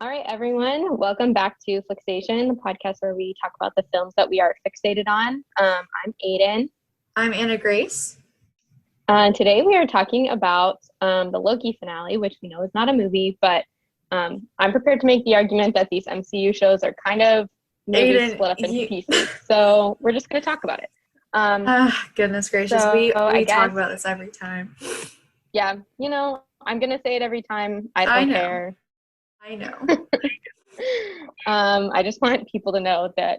All right, everyone. Welcome back to Flixation, the podcast where we talk about the films that we are fixated on. I'm Aidan. I'm Anna Grace. Today we are talking about the Loki finale, which we know is not a movie, but I'm prepared to make the argument that these MCU shows are kind of movies Aidan, split up into pieces. So we're just going to talk about it. Goodness gracious, so we I guess, talk about this every time. Yeah, I'm going to say it every time. I don't care. I know. I just want people to know that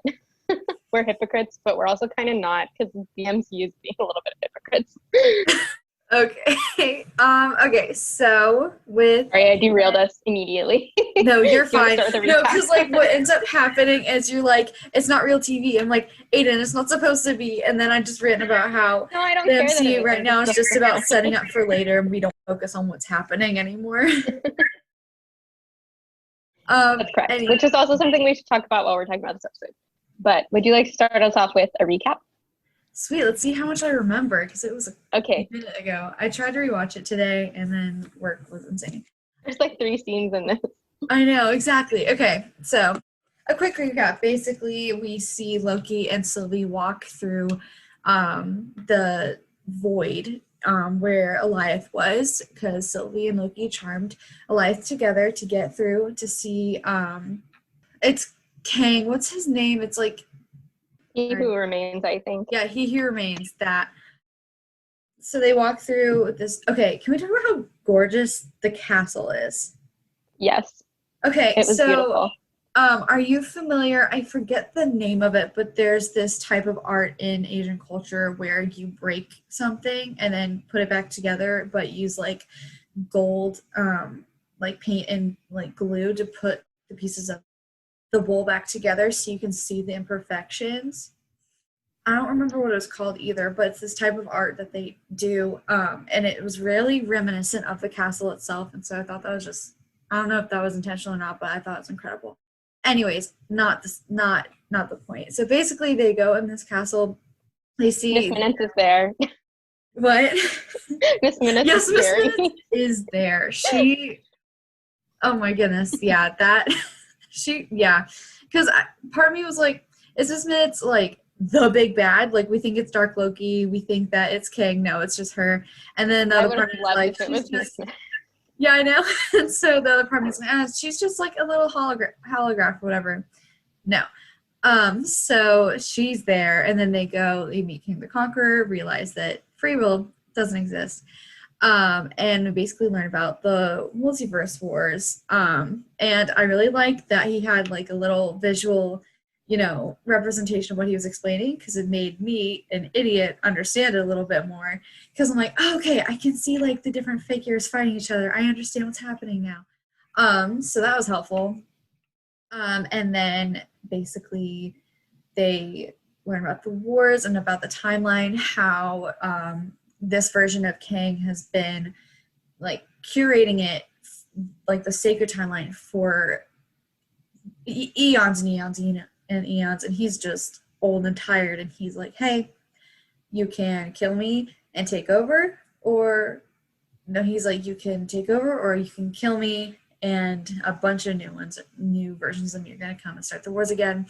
we're hypocrites, but we're also kind of not, because the MCU is being a little bit of hypocrites. Okay. Okay, so Sorry, I derailed us immediately. No, you're fine. No, because like what ends up happening is you're like, it's not real TV. I'm like, Aidan, it's not supposed to be. And then I just written about how the MCU right now is just about setting up for later, and we don't focus on what's happening anymore. That's correct. Which is also something we should talk about while we're talking about this episode. But would you like to start us off with a recap? Sweet. Let's see how much I remember, because it was a minute ago. I tried to rewatch it today, and then work was insane. There's like 3 scenes in this. I know, exactly. Okay, so a quick recap. Basically, we see Loki and Sylvie walk through the void where Alioth was, because Sylvie and Loki charmed Alioth together to get through to see it's Kang. What's his name? It's like He Who Remains, I think. Yeah, He Who Remains, that. So they walk through this. Okay, can we talk about how gorgeous the castle is? Yes. Okay, it was beautiful. Are you familiar? I forget the name of it, but there's this type of art in Asian culture where you break something and then put it back together, but use like gold, like paint and like glue to put the pieces of the bowl back together so you can see the imperfections. I don't remember what it was called either, but it's this type of art that they do, and it was really reminiscent of the castle itself, and so I thought that was just, I don't know if that was intentional or not, but I thought it was incredible. Anyways, not the point. So basically, they go in this castle. They see Miss Minutes is there. What? Miss Minutes yes, is Miss Minutes is there. She. Oh my goodness! Yeah, that. Yeah, because part of me was like, is Miss Minutes like the big bad? Like, we think it's Dark Loki. We think that it's Kang. No, it's just her. And then the other part is like, she's just. Yeah, I know. And so the other part is like, she's just like a little holograph or whatever. No. So she's there, and then they meet King the Conqueror, realize that free will doesn't exist, and basically learn about the multiverse wars. And I really liked that he had like a little visual, representation of what he was explaining, because it made me, an idiot, understand it a little bit more, because I'm like, oh, okay, I can see like the different figures fighting each other. I understand what's happening now. So that was helpful. And then basically they learn about the wars and about the timeline, how this version of Kang has been like curating it, like the sacred timeline, for eons and eons and eons, and he's just old and tired, and he's like, hey, you can kill me and take over, or no, he's like, you can take over or you can kill me, and a bunch of new versions of me are going to come and start the wars again.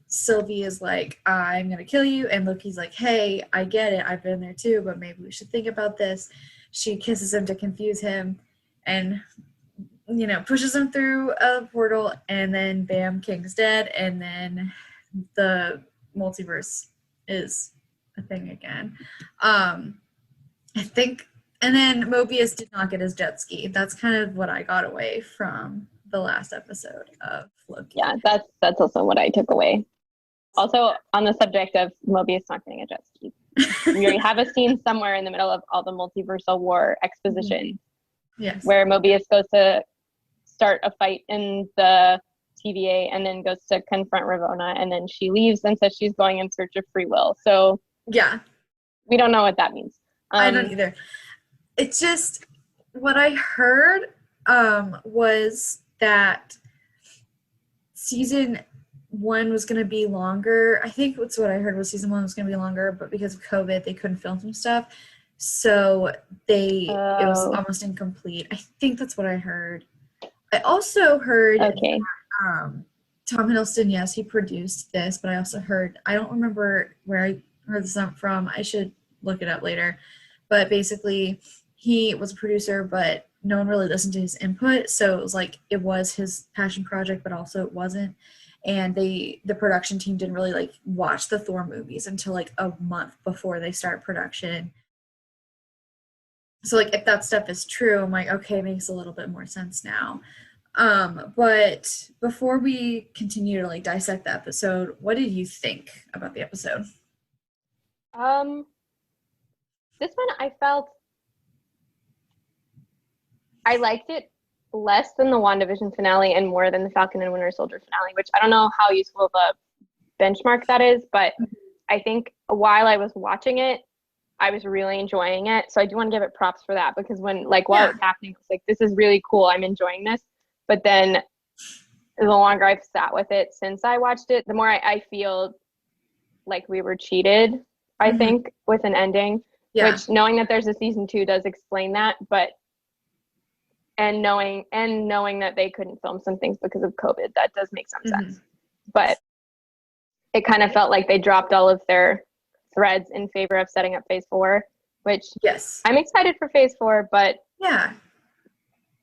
Sylvie is like, I'm going to kill you, and Loki's like, hey, I get it, I've been there too, but maybe we should think about this. She kisses him to confuse him, and pushes him through a portal, and then bam, King's dead, and then the multiverse is a thing again. I think, and then Mobius did not get his jet ski. That's kind of what I got away from the last episode of Loki. Yeah, that's also what I took away. Also, on the subject of Mobius not getting a jet ski, we have a scene somewhere in the middle of all the multiversal war exposition, yes, where Mobius goes to start a fight in the TVA and then goes to confront Ravonna, and then she leaves and says she's going in search of free will. So yeah, we don't know what that means. I don't either. It's just, what I heard was that season 1 was going to be longer. I think that's what I heard, was season 1 was going to be longer, but because of COVID, they couldn't film some stuff. So it was almost incomplete. I think that's what I heard. I also heard Okay. Tom Hiddleston, yes, he produced this, but I also heard, I don't remember where I heard this from. I should look it up later. But basically, he was a producer, but no one really listened to his input. So it was like, it was his passion project, but also it wasn't. And the production team didn't really like watch the Thor movies until like a month before they start production. So like if that stuff is true, I'm like, okay, it makes a little bit more sense now. But before we continue to like dissect the episode, what did you think about the episode? Um, this one I felt I liked it less than the WandaVision finale and more than the Falcon and Winter Soldier finale, which I don't know how useful of a benchmark that is, but I think while I was watching it, I was really enjoying it. So I do want to give it props for that, because when while it was happening, I was like, this is really cool. I'm enjoying this. But then the longer I've sat with it since I watched it, the more I feel like we were cheated, I think, with an ending. Yeah. Which, knowing that there's a season 2 does explain that, but knowing that they couldn't film some things because of COVID, that does make some sense. But it kind of felt like they dropped all of their threads in favor of setting up phase 4, which I'm excited for phase 4, but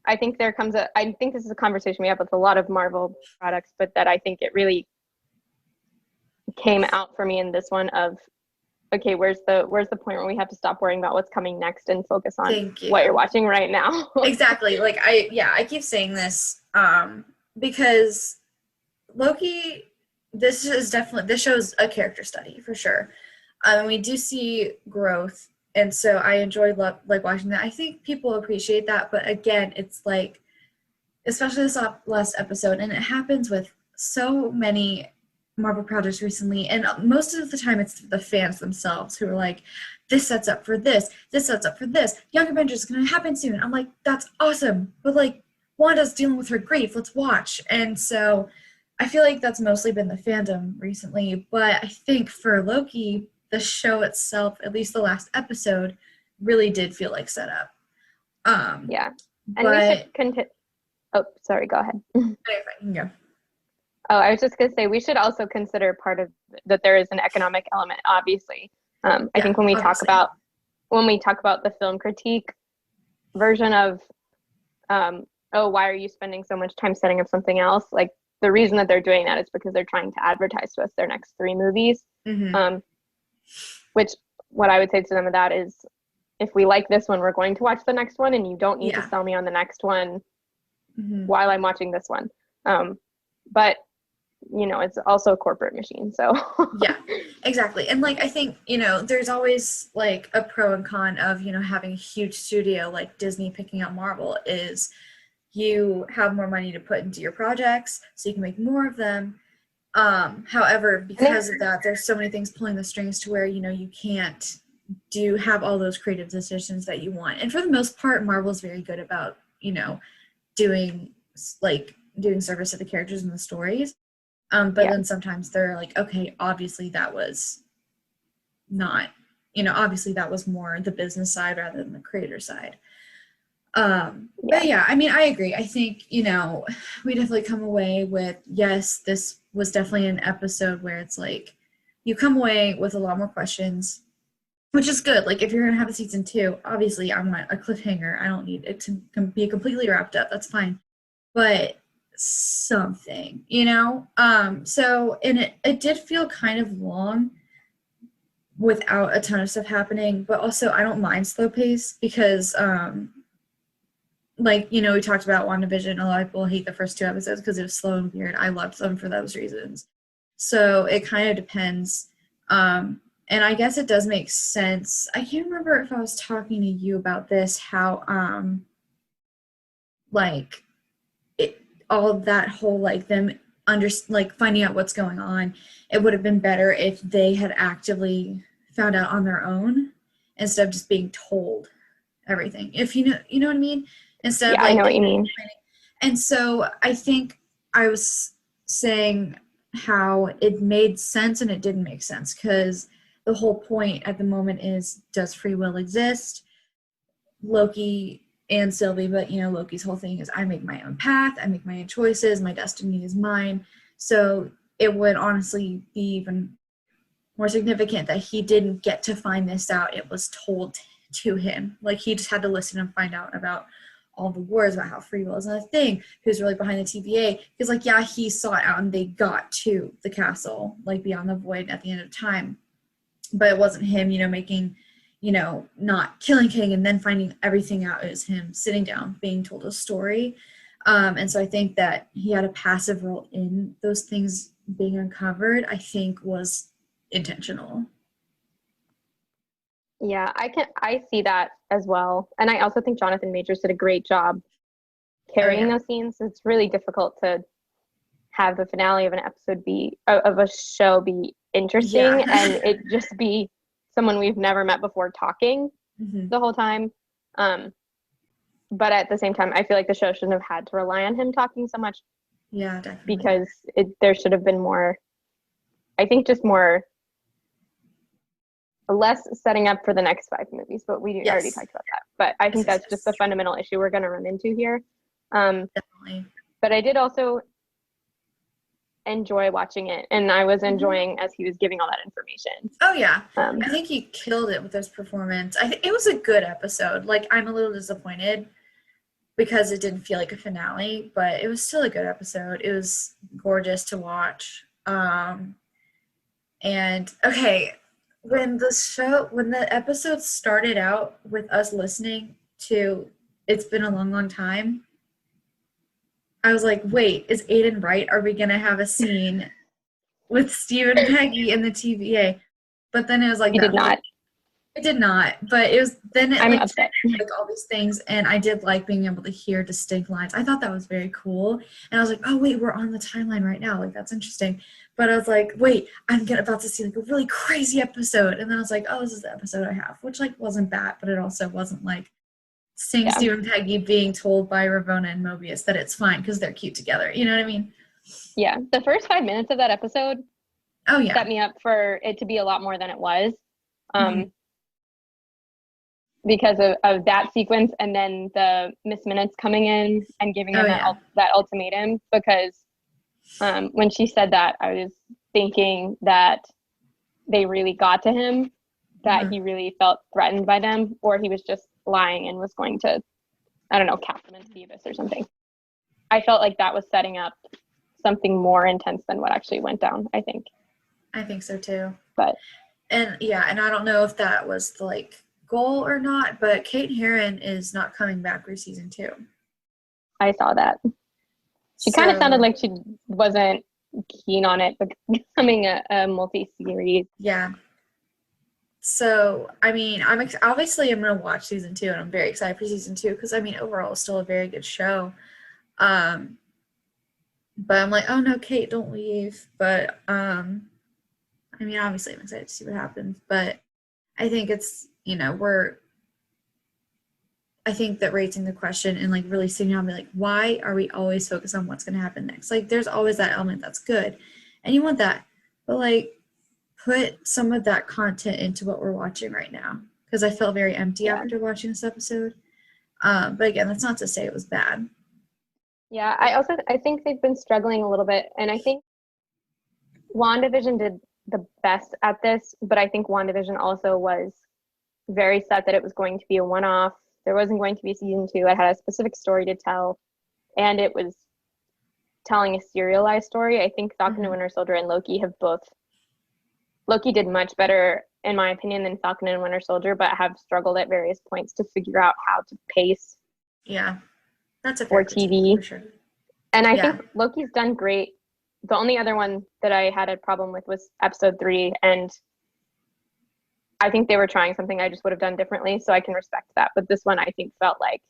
I think I think this is a conversation we have with a lot of Marvel products, but that I think it really came out for me in this one of, okay, where's the point where we have to stop worrying about what's coming next and focus on what you're watching right now? Exactly. Like I keep saying this because Loki, this shows a character study for sure. We do see growth, and so I enjoy like watching that. I think people appreciate that, but again, it's like, especially this last episode, and it happens with so many Marvel projects recently, and most of the time it's the fans themselves who are like, this sets up for this sets up for this, Young Avengers is going to happen soon. I'm like, that's awesome, but like, Wanda's dealing with her grief, let's watch. And so I feel like that's mostly been the fandom recently, but I think for Loki, the show itself, at least the last episode, really did feel like set up. And we should continue. Oh, sorry, go ahead. Yeah. Oh, I was just going to say, we should also consider part of that there is an economic element, obviously. I think when we talk about the film critique version of, why are you spending so much time setting up something else? Like, the reason that they're doing that is because they're trying to advertise to us their next 3 movies. Which, what I would say to them of that is, if we like this one, we're going to watch the next one, and you don't need to sell me on the next one while I'm watching this one. But it's also a corporate machine, so yeah, exactly. And like, I think there's always like a pro and con of having a huge studio like Disney picking up Marvel is you have more money to put into your projects, so you can make more of them. However, because of that, there's so many things pulling the strings to where you can't have all those creative decisions that you want. And for the most part, Marvel's very good about doing service to the characters and the stories. But then sometimes they're like, okay, obviously that was not, obviously that was more the business side rather than the creator side. But yeah, I mean, I agree. I think, we definitely come away with, yes, this was definitely an episode where it's like, you come away with a lot more questions, which is good. Like, if you're going to have a season 2, obviously I want a cliffhanger. I don't need it to be completely wrapped up. That's fine. But something, so, and it did feel kind of long without a ton of stuff happening, but also I don't mind slow pace because we talked about WandaVision. A lot of people hate the first 2 episodes because it was slow and weird. I loved them for those reasons. So it kind of depends. And I guess it does make sense. I can't remember if I was talking to you about this, how all of that whole them finding out what's going on, it would have been better if they had actively found out on their own instead of just being told everything. If you know what I mean? Instead of I know what you mean. And so I think I was saying how it made sense and it didn't make sense, because the whole point at the moment is, does free will exist? Loki and Sylvie, but Loki's whole thing is I make my own path, I make my own choices, my destiny is mine. So it would honestly be even more significant that he didn't get to find this out. It was told to him. Like, he just had to listen and find out about all the wars, about how free will isn't a thing, who's really behind the TVA. Because, like, yeah, he saw it out and they got to the castle, like, beyond the void at the end of time. But it wasn't him, making, not killing King and then finding everything out. It was him sitting down, being told a story. And so I think that he had a passive role in those things being uncovered, I think was intentional. Yeah, I see that as well. And I also think Jonathan Majors did a great job carrying those scenes. It's really difficult to have the finale of an episode of a show be interesting and it just be someone we've never met before talking the whole time. But at the same time, I feel like the show shouldn't have had to rely on him talking so much. Yeah, definitely. Because there should have been more, I think just less setting up for the next 5 movies, but we already talked about that. But I think that's just the fundamental issue we're going to run into here. Definitely. But I did also enjoy watching it, and I was enjoying as he was giving all that information. Oh yeah, I think he killed it with his performance. I think it was a good episode. Like, I'm a little disappointed because it didn't feel like a finale, but it was still a good episode. It was gorgeous to watch. And okay, when the episode started out with us listening to "It's Been a Long, Long Time," I was like, wait, is Aidan right? Are we going to have a scene with Steve and Peggy in the TVA? But then it was like, it did not. It did not. But it was, then it I'm upset. Like all these things. And I did like being able to hear distinct lines. I thought that was very cool. And I was like, oh, wait, we're on the timeline right now. Like, that's interesting. But I was like, wait, I'm about to see like a really crazy episode. And then I was like, oh, this is the episode I have, which like wasn't bad, but it also wasn't like seeing Steve and Peggy being told by Ravonna and Mobius that it's fine because they're cute together. You know what I mean? Yeah. The first 5 minutes of that episode set me up for it to be a lot more than it was. Because of that sequence, and then the Miss Minutes coming in and giving him that ultimatum. Because when she said that, I was thinking that they really got to him, that he really felt threatened by them, or he was just lying and was going to, I don't know, cast them into the abyss or something. I felt like that was setting up something more intense than what actually went down, I think. I think so too. And I don't know if that was the like goal or not, but Kate Herron is not coming back for season 2. I saw that. She kind of sounded like she wasn't keen on it becoming a multi-series. Yeah. So, I mean, I'm going to watch season 2, and I'm very excited for season 2 because, I mean, overall, it's still a very good show. But I'm like, oh no, Kate, don't leave. But, I mean, obviously, I'm excited to see what happens. But I think it's, I think that raising the question and, like, really sitting down and be like, why are we always focused on what's going to happen next? Like, there's always that element that's good, and you want that. But, like, put some of that content into what we're watching right now, because I felt very empty after watching this episode. But again, that's not to say it was bad. Yeah, I think they've been struggling a little bit, and I think WandaVision did the best at this, but I think WandaVision also was very set that it was going to be a one-off. There wasn't going to be season 2. It had a specific story to tell, and it was telling a serialized story. I think Falcon and Winter Soldier and Loki did much better, in my opinion, than Falcon and Winter Soldier, but have struggled at various points to figure out how to pace. Yeah, that's a for TV. For sure. And I think Loki's done great. The only other one that I had a problem with was episode 3, and I think they were trying something I just would have done differently, so I can respect that. But this one, I think, felt like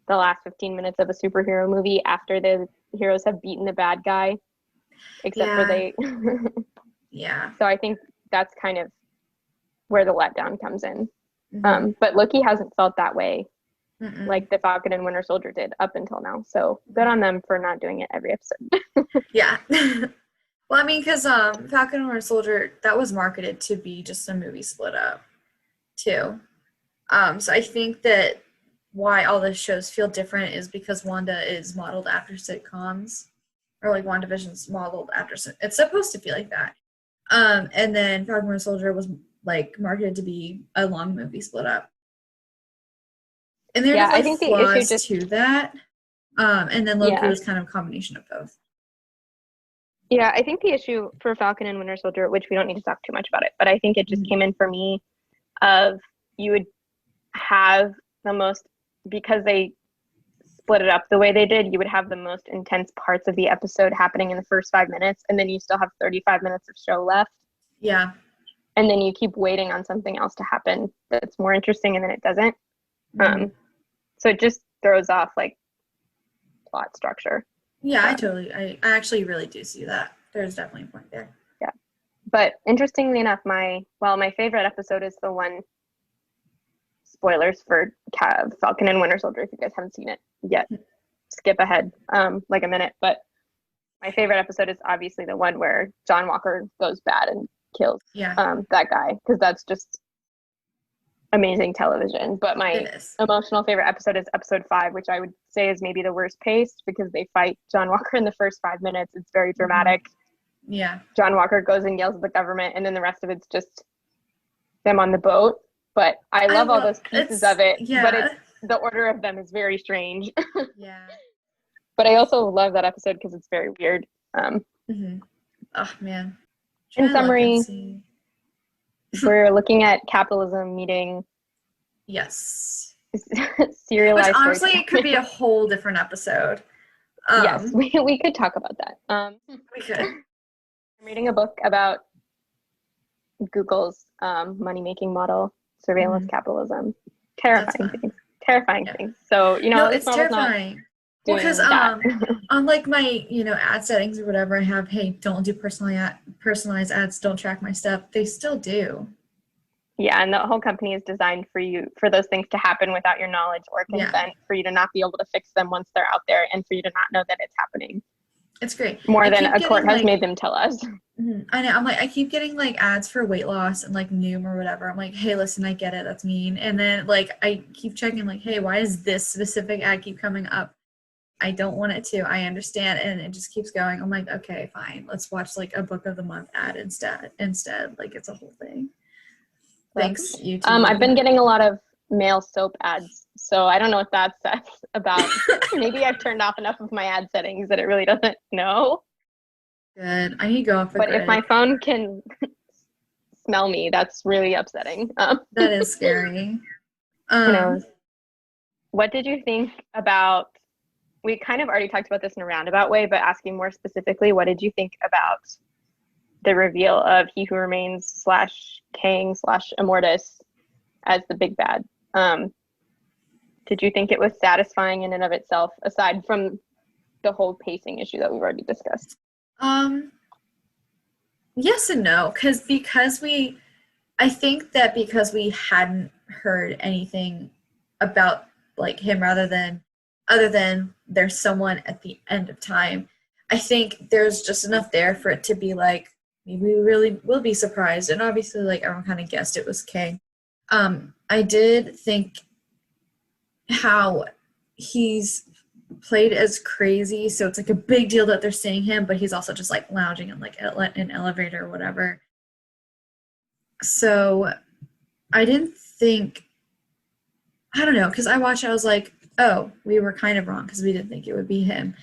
the last 15 minutes of a superhero movie after the heroes have beaten the bad guy, except for they... Yeah. So I think that's kind of where the letdown comes in. But Loki hasn't felt that way like the Falcon and Winter Soldier did up until now. So good on them for not doing it every episode. Yeah. Well, I mean, because Falcon and Winter Soldier, that was marketed to be just a movie split up, too. So I think that why all the shows feel different is because Wanda is modeled after sitcoms, or like WandaVision's modeled after. It's supposed to feel like that. And then Falcon Winter Soldier was like marketed to be a long movie split up. And there are I think the issue just to that. And then Loki was kind of a combination of both. Yeah, I think the issue for Falcon and Winter Soldier, which we don't need to talk too much about it, but I think it just came in for me of you would have the most, because they split it up the way they did, you would have the most intense parts of the episode happening in the first 5 minutes, and then you still have 35 minutes of show left. Yeah. And then you keep waiting on something else to happen that's more interesting, and then it doesn't. So it just throws off like plot structure. Yeah, I actually really do see that. There's definitely a point there. Yeah. But interestingly enough, my favorite episode is the one, spoilers for Falcon and Winter Soldier if you guys haven't seen it yet. Skip ahead like a minute. But my favorite episode is obviously the one where John Walker goes bad and kills that guy, because that's just amazing television. But my emotional favorite episode is episode 5, which I would say is maybe the worst paced, because they fight John Walker in the first 5 minutes. It's very dramatic. Yeah. John Walker goes and yells at the government, and then the rest of it's just them on the boat. But I love all those pieces of it. Yeah. But the order of them is very strange. Yeah. But I also love that episode because it's very weird. Oh man. In summary, we're looking at capitalism meeting serialized. Which honestly, it could be a whole different episode. Yes, we could talk about that. We could. I'm reading a book about Google's money-making model, surveillance capitalism. Terrifying things. So, it's terrifying. Well, because on like my, ad settings or whatever, I have, hey, don't do personalized ads, don't track my stuff. They still do. Yeah, and the whole company is designed for those things to happen without your knowledge or consent, for you to not be able to fix them once they're out there, and for you to not know that it's happening. It's great. More than a court has made them tell us. I know. I'm like, I keep getting like ads for weight loss and like Noom or whatever. I'm like, hey, listen, I get it. That's mean. And then like I keep checking like, hey, why does this specific ad keep coming up? I don't want it to. I understand. And it just keeps going. I'm like, okay, fine. Let's watch like a book of the month ad instead. Like it's a whole thing. Thanks, YouTube. I've been getting a lot of male soap ads, so I don't know what that says about. Maybe I've turned off enough of my ad settings that it really doesn't know. Good. I need to go off the But grid. if my phone can smell me, that's really upsetting. That is scary. Who knows? What did you think about? We kind of already talked about this in a roundabout way, but asking more specifically, what did you think about the reveal of He Who Remains / Kang / Immortus as the big bad? Did you think it was satisfying in and of itself, aside from the whole pacing issue that we've already discussed? Yes and no, I think that because we hadn't heard anything about like him other than there's someone at the end of time, I think there's just enough there for it to be like, maybe we really will be surprised. And obviously like everyone kind of guessed it was Kang. I did think how he's played as crazy, so it's like a big deal that they're seeing him, but he's also just like lounging in like an elevator or whatever. So I didn't think, I don't know, because I watched, I was like, oh, we were kind of wrong because we didn't think it would be him.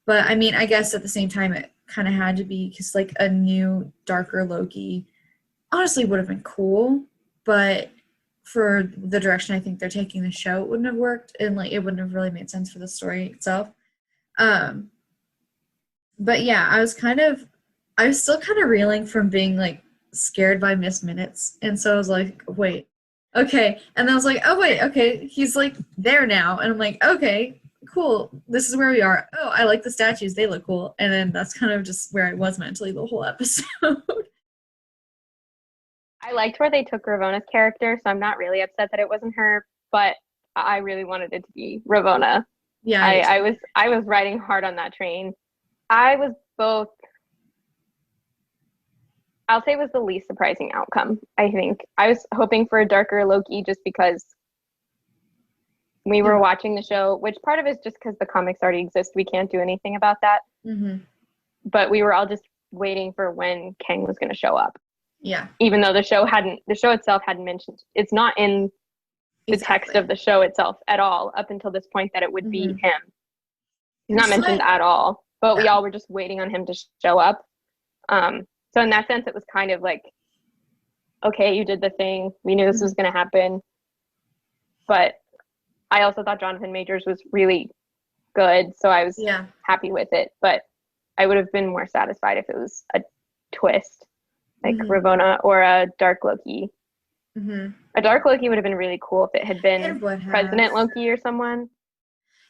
But I mean, I guess at the same time it kind of had to be, because like a new darker Loki honestly would have been cool, but for the direction I think they're taking the show, it wouldn't have worked, and like it wouldn't have really made sense for the story itself. But yeah, I was still kind of reeling from being like scared by Miss Minutes, and so I was like, wait, okay, and then I was like, oh wait, okay, he's like there now, and I'm like, okay, cool, this is where we are. Oh, I like the statues, they look cool. And then that's kind of just where I was mentally the whole episode. I liked where they took Ravona's character, so I'm not really upset that it wasn't her, but I really wanted it to be Ravonna. Yeah, I was riding hard on that train. I was both, I'll say it was the least surprising outcome, I think. I was hoping for a darker Loki just because we were watching the show, which part of it is just because the comics already exist. We can't do anything about that. Mm-hmm. But we were all just waiting for when Kang was going to show up. Yeah. Even though the show itself hadn't mentioned, it's not in the text of the show itself at all up until this point that it would be him. He's not mentioned at all, but we all were just waiting on him to show up. So in that sense, it was kind of like, okay, you did the thing. We knew this was going to happen. But I also thought Jonathan Majors was really good, so I was happy with it. But I would have been more satisfied if it was a twist, like Ravonna or a Dark Loki. A Dark Loki would have been really cool if it had been President Loki or someone.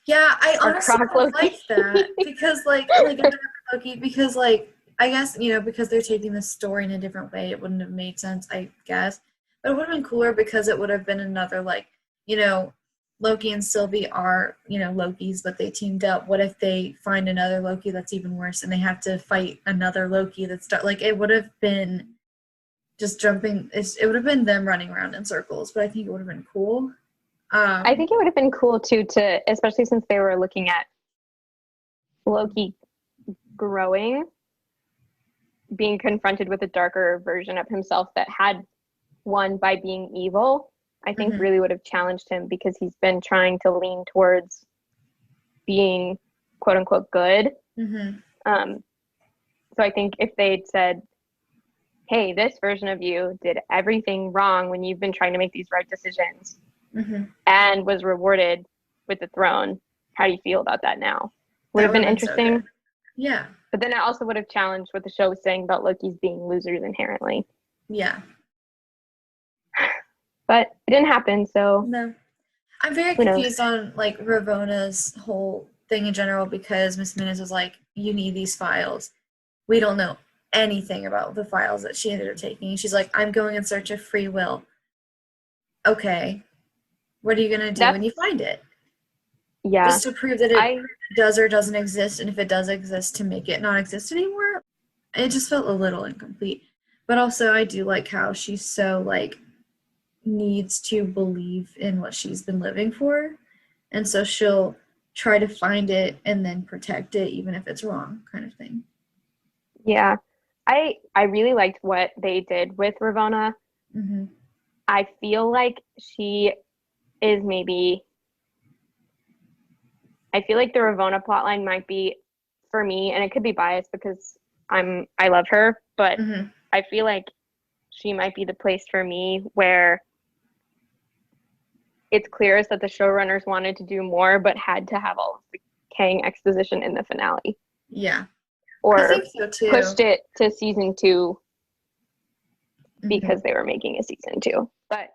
Yeah, I honestly would like that because like a Dark Loki, because like I guess, you know, because they're taking the story in a different way, it wouldn't have made sense, I guess. But it would have been cooler because it would have been another, like, you know, Loki and Sylvie are, you know, Lokis, but they teamed up. What if they find another Loki that's even worse and they have to fight another Loki that's like, it would have been just jumping. It would have been them running around in circles, but I think it would have been cool. I think it would have been cool too, especially since they were looking at Loki growing, being confronted with a darker version of himself that had won by being evil. I think really would have challenged him because he's been trying to lean towards being quote unquote good. So I think if they'd said, hey, this version of you did everything wrong when you've been trying to make these right decisions and was rewarded with the throne, how do you feel about that now? Would have been interesting. So yeah. But then it also would have challenged what the show was saying about Loki's being losers inherently. Yeah. But it didn't happen, so... No. I'm very confused on, like, Ravonna's whole thing in general because Miss Minutes was like, you need these files. We don't know anything about the files that she ended up taking. She's like, I'm going in search of free will. Okay. What are you going to do when you find it? Yeah. Just to prove that it does or doesn't exist, and if it does exist, to make it not exist anymore? It just felt a little incomplete. But also, I do like how she's so, like, needs to believe in what she's been living for, and so she'll try to find it and then protect it even if it's wrong, kind of thing. Yeah, I really liked what they did with Ravonna. I feel like she is maybe, I feel like the Ravonna plotline might be, for me, and it could be biased because I love her, but I feel like she might be the place for me where it's clearest that the showrunners wanted to do more, but had to have all of the Kang exposition in the finale. Yeah. Or I think so too. Pushed it to season 2 because they were making a season 2. But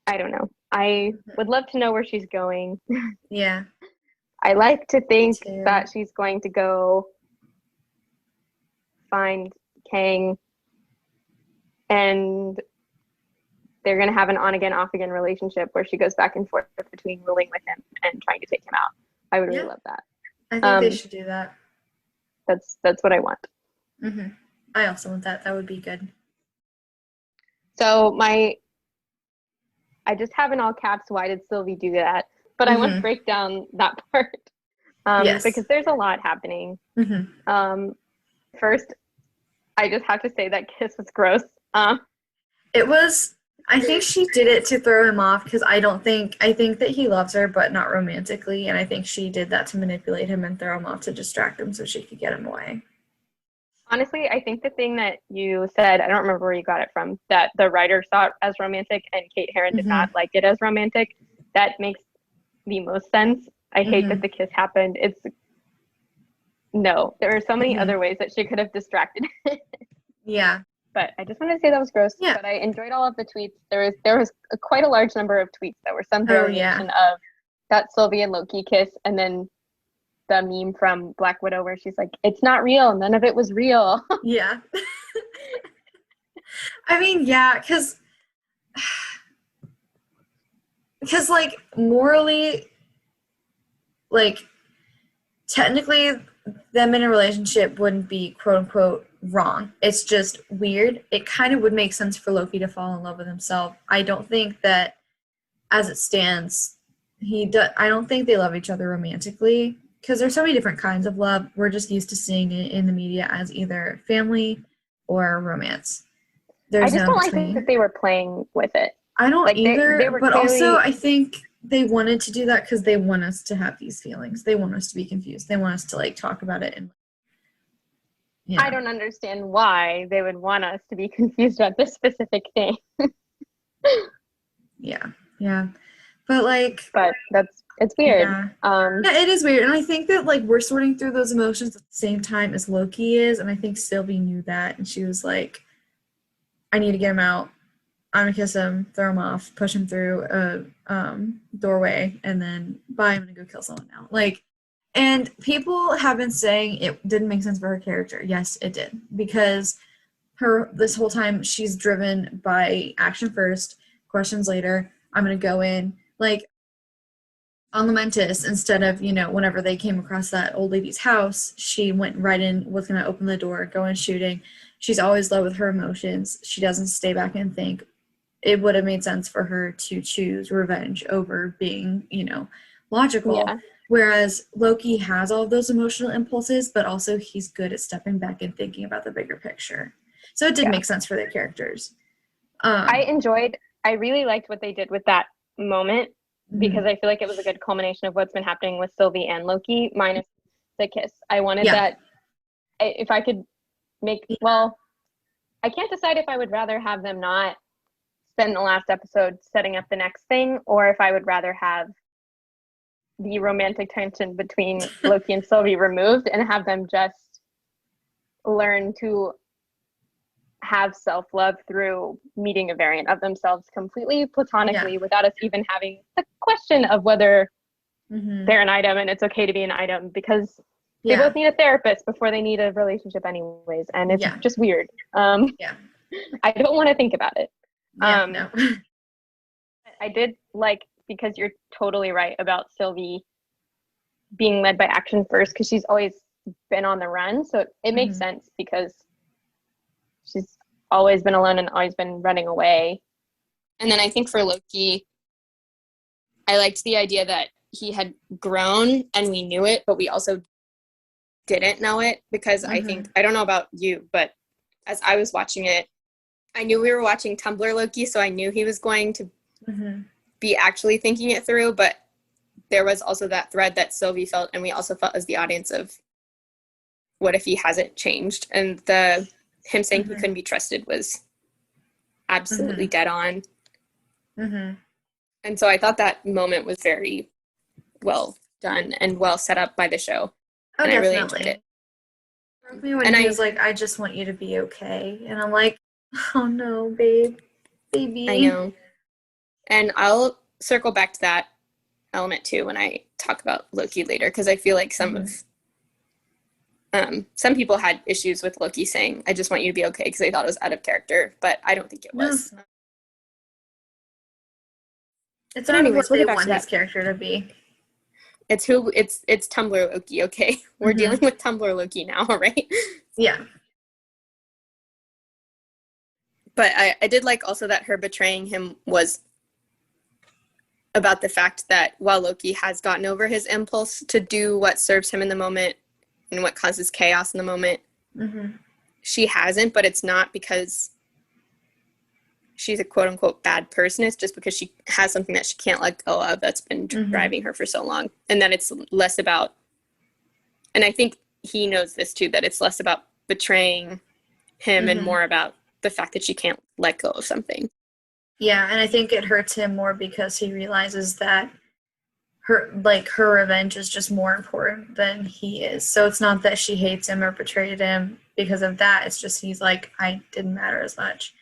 I don't know. I would love to know where she's going. Yeah. I like to think that she's going to go find Kang and they're going to have an on-again, off-again relationship where she goes back and forth between ruling with him and trying to take him out. I would really love that. I think they should do that. That's what I want. I also want that. That would be good. So I just have in all caps, why did Sylvie do that? But I want to break down that part because there's a lot happening. First, I just have to say that kiss was gross. It was, I think she did it to throw him off because I think that he loves her, but not romantically. And I think she did that to manipulate him and throw him off to distract him so she could get him away. Honestly, I think the thing that you said, I don't remember where you got it from, that the writer saw it as romantic and Kate Herron did not like it as romantic, that makes the most sense. I hate that the kiss happened. No, there are so many other ways that she could have distracted. Yeah. But I just wanted to say that was gross. Yeah. But I enjoyed all of the tweets. There was quite a large number of tweets that were some variation of that Sylvie and Loki kiss, and then the meme from Black Widow where she's like, it's not real. None of it was real. Yeah. I mean, yeah, because like morally, like technically them in a relationship wouldn't be quote unquote wrong. It's just weird. It kind of would make sense for Loki to fall in love with himself. I don't think that as it stands I don't think they love each other romantically, because there's so many different kinds of love. We're just used to seeing it in the media as either family or romance. I There's just no in don't like between. that they were playing with it. I don't Like either, they were but clearly, also I think they wanted to do that because they want us to have these feelings. They want us to be confused. They want us to like talk about it. And I don't understand why they would want us to be confused about this specific thing. Yeah. But like, it's weird. Yeah, it is weird. And I think that like we're sorting through those emotions at the same time as Loki is. And I think Sylvie knew that. And she was like, I need to get him out. I'm gonna kiss him, throw him off, push him through a doorway, and then bye, I'm gonna go kill someone now. Like, and people have been saying it didn't make sense for her character. Yes, it did. Because this whole time she's driven by action first, questions later. I'm gonna go in. Like on Lamentis, instead of, whenever they came across that old lady's house, she went right in, was gonna open the door, go in shooting. She's always low with her emotions. She doesn't stay back and think. It would have made sense for her to choose revenge over being, logical. Yeah. Whereas Loki has all of those emotional impulses, but also he's good at stepping back and thinking about the bigger picture. So it did make sense for their characters. I really liked what they did with that moment, because I feel like it was a good culmination of what's been happening with Sylvie and Loki, minus the kiss. I wanted that, if I could I can't decide if I would rather have them not spend the last episode setting up the next thing, or if I would rather have the romantic tension between Loki and Sylvie removed and have them just learn to have self-love through meeting a variant of themselves completely platonically without us even having the question of whether they're an item and it's okay to be an item, because they both need a therapist before they need a relationship anyways, and it's just weird. I don't want to think about it. No. I did like, because you're totally right about Sylvie being led by action first, because she's always been on the run, so it makes sense, because she's always been alone and always been running away. And then I think for Loki, I liked the idea that he had grown and we knew it, but we also didn't know it, because I think, I don't know about you, but as I was watching it, I knew we were watching Tumblr Loki, so I knew he was going to be actually thinking it through, but there was also that thread that Sylvie felt, and we also felt as the audience, of what if he hasn't changed? And him saying he couldn't be trusted was absolutely dead on. And so I thought that moment was very well done and well set up by the show. Oh, and definitely. I really enjoyed it. It broke me when he was like, I just want you to be okay. And I'm like, oh no, baby. I know. And I'll circle back to that element too when I talk about Loki later, because I feel like some people had issues with Loki saying, I just want you to be okay, because they thought it was out of character, but I don't think it was. No. It's not what they want his character to be. It's Tumblr Loki, okay? We're dealing with Tumblr Loki now, right? Yeah. But I did like also that her betraying him was about the fact that while Loki has gotten over his impulse to do what serves him in the moment and what causes chaos in the moment, she hasn't, but it's not because she's a quote-unquote bad person. It's just because she has something that she can't let go of that's been driving her for so long. And then it's less about, and I think he knows this too, that it's less about betraying him and more about the fact that she can't let go of something. Yeah, and I think it hurts him more because he realizes that her revenge is just more important than he is. So it's not that she hates him or betrayed him because of that. It's just he's like, I didn't matter as much.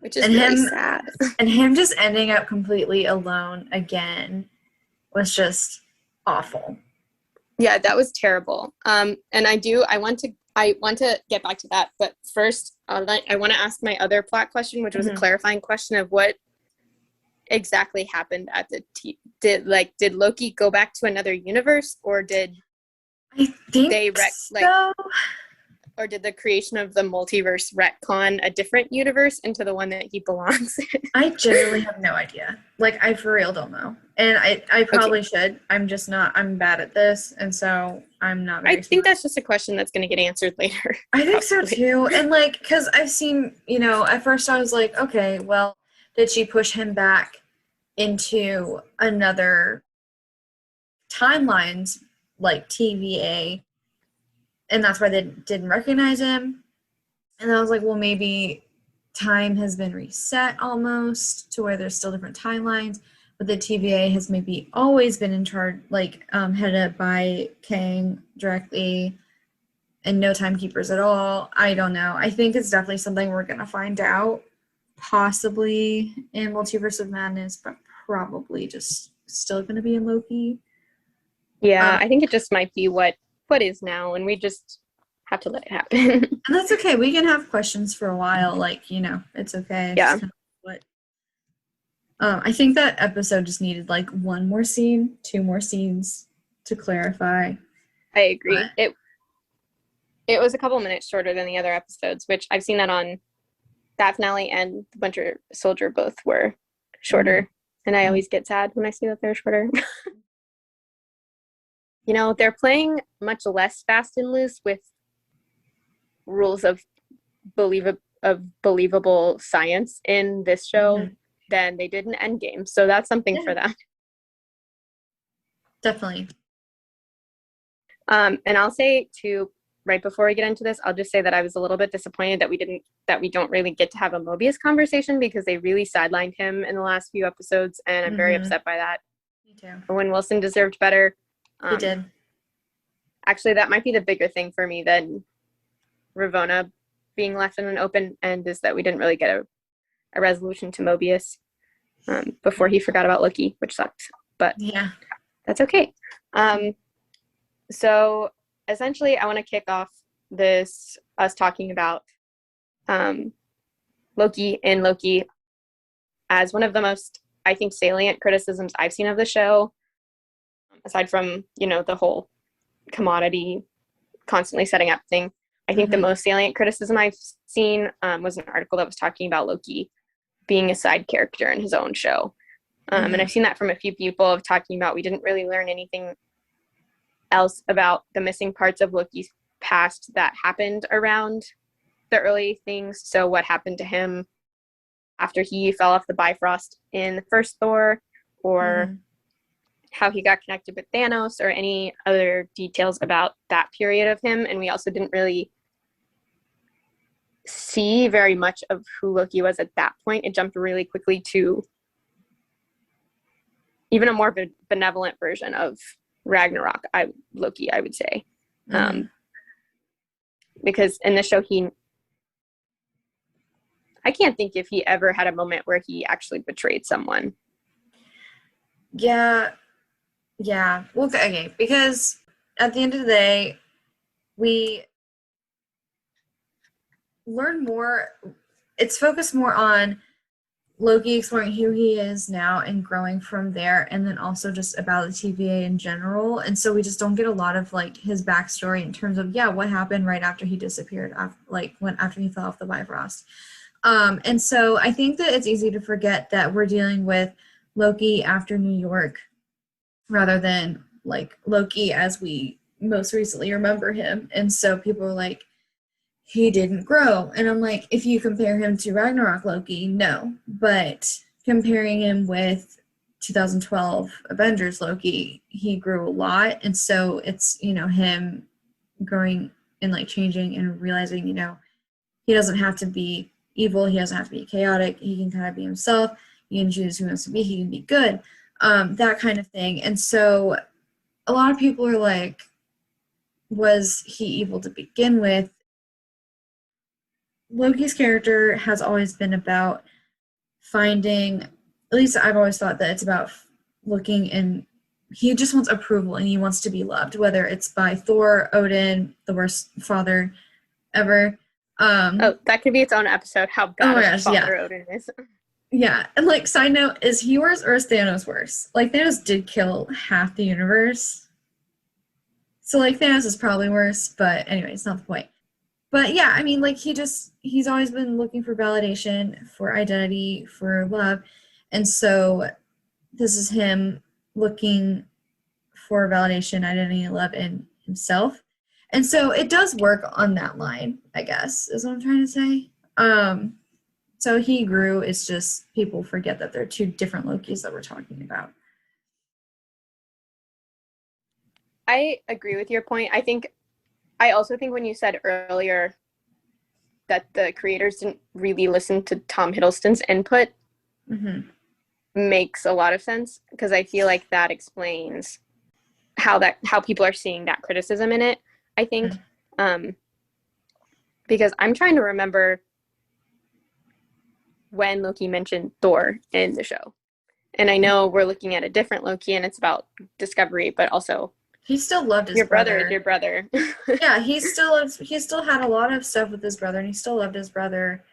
Which is really sad. And him just ending up completely alone again was just awful. Yeah, that was terrible. And I want to get back to that, but first I want to ask my other plot question, which was a clarifying question of what exactly happened at the did Loki go back to another universe, or did I think they so? Or did the creation of the multiverse retcon a different universe into the one that he belongs in? I genuinely have no idea. Like, I for real don't know. And I probably should. I'm just not, I'm bad at this. And so I'm not very I think that's just a question that's going to get answered later. I think so too. And like, because I've seen, at first I was like, okay, well, did she push him back into another timelines like TVA? And that's why they didn't recognize him. And I was like, well, maybe time has been reset almost to where there's still different timelines, but the TVA has maybe always been in charge, like headed up by Kang directly, and no timekeepers at all. I don't know. I think it's definitely something we're going to find out, possibly in Multiverse of Madness, but probably just still going to be in Loki. Yeah, I think it just might be what is now, and we just have to let it happen. And that's okay. We can have questions for a while. Like, it's okay. Yeah. I think that episode just needed like one more scene, 2 more scenes to clarify. I agree. But it was a couple minutes shorter than the other episodes, which I've seen that on that finale and The Winter Soldier both were shorter. And I always get sad when I see that they're shorter. They're playing much less fast and loose with rules of believable science in this show than they did in Endgame. So that's something for them. Definitely. And I'll say too, right before we get into this, I'll just say that I was a little bit disappointed that we don't really get to have a Mobius conversation, because they really sidelined him in the last few episodes, and I'm very upset by that. Me too. Owen Wilson deserved better. He did. Actually, that might be the bigger thing for me than Ravonna being left in an open end, is that we didn't really get a resolution to Mobius before he forgot about Loki, which sucked. But yeah, that's okay. So essentially, I want to kick off us talking about Loki as one of the most, I think, salient criticisms I've seen of the show, aside from, the whole commodity constantly setting up thing. I think the most salient criticism I've seen was an article that was talking about Loki being a side character in his own show. And I've seen that from a few people of talking about we didn't really learn anything else about the missing parts of Loki's past that happened around the early things. So what happened to him after he fell off the Bifrost in the first Thor, or how he got connected with Thanos, or any other details about that period of him. And we also didn't really see very much of who Loki was at that point. It jumped really quickly to even a more benevolent version of Ragnarok Loki, I would say. Because in the show, I can't think if he ever had a moment where he actually betrayed someone. Yeah. Well, okay, because at the end of the day, we learn more. It's focused more on Loki exploring who he is now and growing from there, and then also just about the TVA in general. And so we just don't get a lot of like his backstory in terms of what happened right after he disappeared, after he fell off the Bifrost. And so I think that it's easy to forget that we're dealing with Loki after New York, rather than like Loki as we most recently remember him. And so people are like, he didn't grow. And I'm like, if you compare him to Ragnarok Loki, no. But comparing him with 2012 Avengers Loki, he grew a lot. And so it's, him growing and like changing and realizing, he doesn't have to be evil. He doesn't have to be chaotic. He can kind of be himself. He can choose who he wants to be. He can be good. That kind of thing. And so a lot of people are like, was he evil to begin with? Loki's character has always been about finding, at least I've always thought that it's about looking, and he just wants approval and he wants to be loved, whether it's by Thor, Odin, the worst father ever. That could be its own episode, how bad Father Odin is. Yeah, and like, side note, is he worse or is Thanos worse? Like, Thanos did kill half the universe. So like, Thanos is probably worse, but anyway, it's not the point. But yeah, I mean, like, he's always been looking for validation, for identity, for love. And so this is him looking for validation, identity, and love in himself. And so it does work on that line, I guess, is what I'm trying to say. So he grew. It's just people forget that there are two different Lokis that we're talking about. I agree with your point. I also think when you said earlier that the creators didn't really listen to Tom Hiddleston's input, makes a lot of sense, because I feel like that explains how people are seeing that criticism in it, I think. Because I'm trying to remember when Loki mentioned Thor in the show. And I know we're looking at a different Loki and it's about discovery, but also he still loved his brother. Your brother. Yeah, he still had a lot of stuff with his brother, and he still loved his brother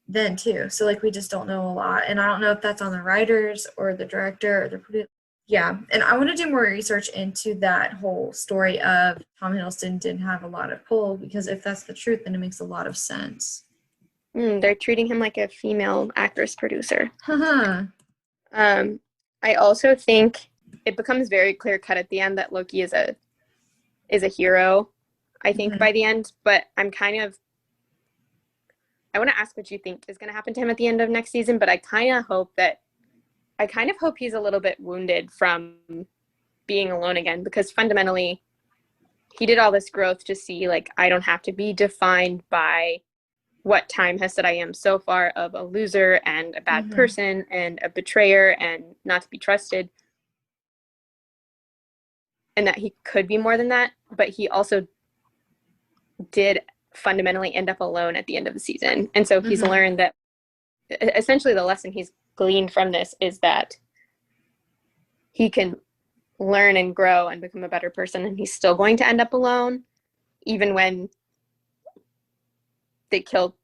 then too. So like, we just don't know a lot, and I don't know if that's on the writers or the director or the producer. Yeah, and I want to do more research into that whole story of Tom Hiddleston didn't have a lot of pull, because if that's the truth, then it makes a lot of sense. They're treating him like a female actress producer. I also think it becomes very clear cut at the end that Loki is a hero, I think, by the end. But I want to ask what you think is going to happen to him at the end of next season, but I kind of hope he's a little bit wounded from being alone again, because fundamentally he did all this growth to see, like, I don't have to be defined by what time has said I am so far of a loser and a bad person and a betrayer and not to be trusted. And that he could be more than that, but he also did fundamentally end up alone at the end of the season. And so he's learned that essentially the lesson he's gleaned from this is that he can learn and grow and become a better person, and he's still going to end up alone, even when they kill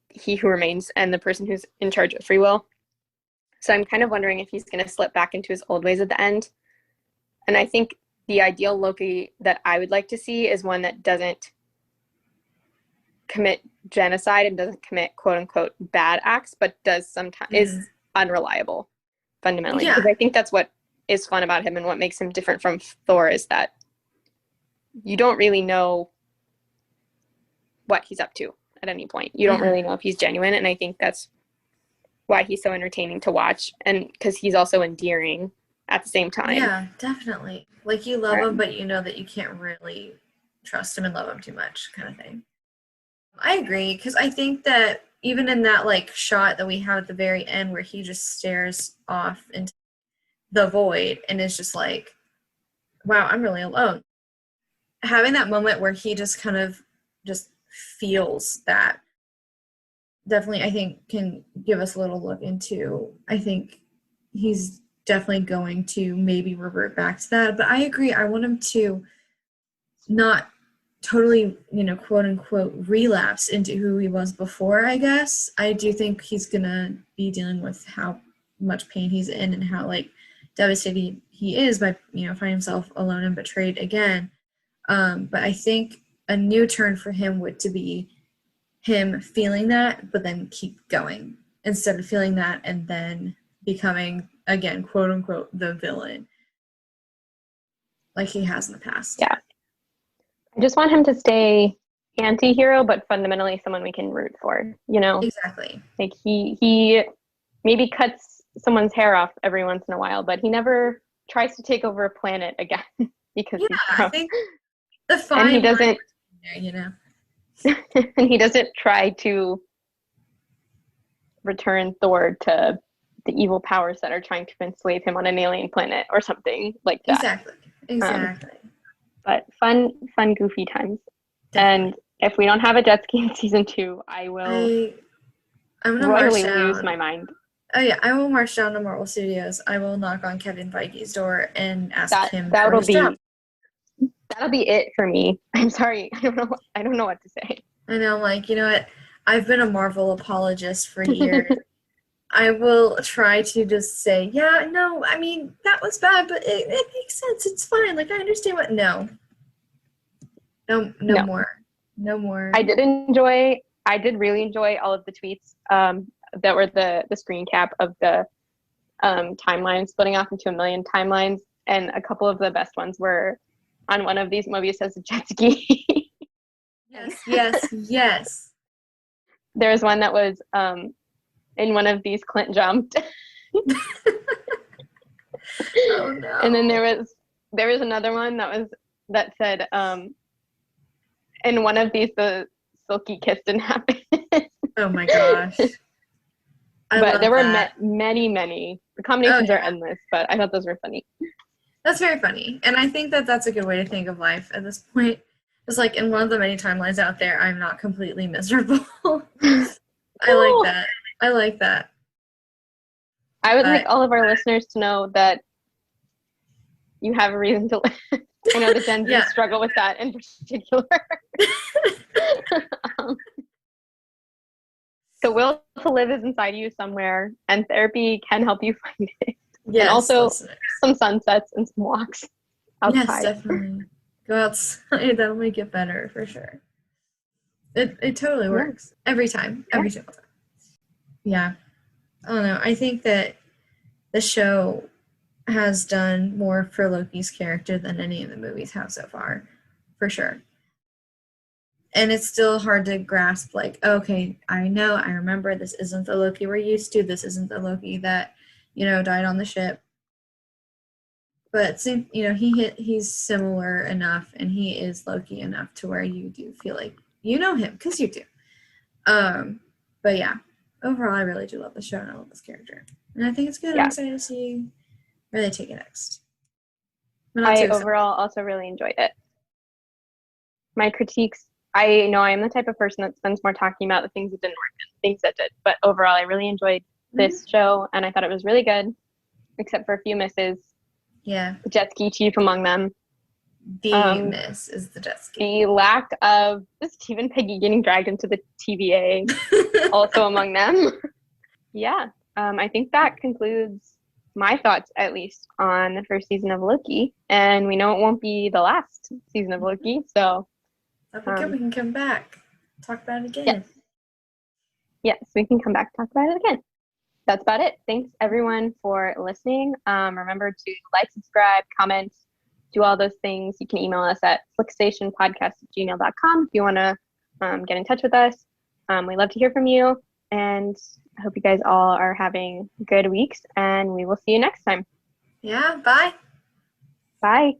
He Who Remains and the person who's in charge of free will. So I'm kind of wondering if he's going to slip back into his old ways at the end. And I think the ideal Loki that I would like to see is one that doesn't commit genocide and doesn't commit quote unquote bad acts, but does sometimes is unreliable fundamentally. Because I think that's what is fun about him and what makes him different from Thor, is that you don't really know what he's up to at any point. You don't really know if he's genuine, and I think that's why he's so entertaining to watch, and because he's also endearing at the same time. Yeah, definitely. Like, you love him, but you know that you can't really trust him and love him too much, kind of thing. I agree, because I think that even in that, like, shot that we have at the very end where he just stares off into the void and is just like, wow, I'm really alone. Having that moment where he just kind of just feels that, definitely, I think, can give us a little look into, I think he's definitely going to maybe revert back to that. But I agree, I want him to not totally, quote unquote, relapse into who he was before, I guess. I do think he's gonna be dealing with how much pain he's in and how, like, devastated he is by, finding himself alone and betrayed again. But I think a new turn for him would to be him feeling that, but then keep going, instead of feeling that and then becoming, again, quote unquote, the villain, like he has in the past. Yeah. I just want him to stay anti-hero, but fundamentally someone we can root for, Exactly. Like, he maybe cuts someone's hair off every once in a while, but he never tries to take over a planet again because he's I think the fine and he doesn't there, and he doesn't try to return Thor to the evil powers that are trying to enslave him on an alien planet or something like that. Exactly. But fun, goofy times. Definitely. And if we don't have a jet ski in season 2, I will royally lose my mind. Oh yeah, I will march down to Marvel Studios. I will knock on Kevin Feige's door and ask him for his job. That'll be it for me. I'm sorry. I don't know what to say. I know, like, you know what? I've been a Marvel apologist for years. I will try to just say, yeah, no, I mean, that was bad, but it makes sense. It's fine. Like, I understand what. No more. No more. I did really enjoy all of the tweets that were the screen cap of the timeline splitting off into a million timelines. And a couple of the best ones were on one of these movies as a jet ski. Yes. There was one that was in one of these Clint jumped. Oh no. And then there was another one that said in one of these the silky kiss didn't happen. Oh my gosh. But there were many. The combinations are endless, but I thought those were funny. That's very funny. And I think that that's a good way to think of life at this point. It's like in one of the many timelines out there, I'm not completely miserable. I like that. I would like all of our listeners to know that you have a reason to live. I know the Gen Z struggle with that in particular. The will to live is inside you somewhere, and therapy can help you find it. Yes, and also listeners. Some sunsets and some walks outside. Yes, definitely. Go outside. That'll make it better for sure. It totally works. Every time. Every single time. Yeah. I don't know. I think that the show has done more for Loki's character than any of the movies have so far. For sure. And it's still hard to grasp, like, okay, I remember this isn't the Loki we're used to. This isn't the Loki that, died on the ship. But, he's similar enough, and he is Loki enough to where you do feel like you know him, because you do. But yeah, overall, I really do love the show, and I love this character. And I think it's good. Yeah. I'm excited to see where they take it next. I overall also really enjoyed it. My critiques, I know I am the type of person that spends more talking about the things that didn't work and things that did. But overall, I really enjoyed this show, and I thought it was really good, except for a few misses. Yeah. The jet ski chief among them. The miss is the jet ski. The lack of Stephen Peggy getting dragged into the TVA also among them. Yeah. I think that concludes my thoughts, at least, on the first season of Loki. And we know it won't be the last season of Loki, so that'll be good. We can come back, talk about it again. Yes, we can come back, talk about it again. That's about it. Thanks, everyone, for listening. Remember to like, subscribe, comment, do all those things. You can email us at flixationpodcast@gmail.com if you want to get in touch with us. We love to hear from you, and I hope you guys all are having good weeks, and we will see you next time. Yeah, bye. Bye.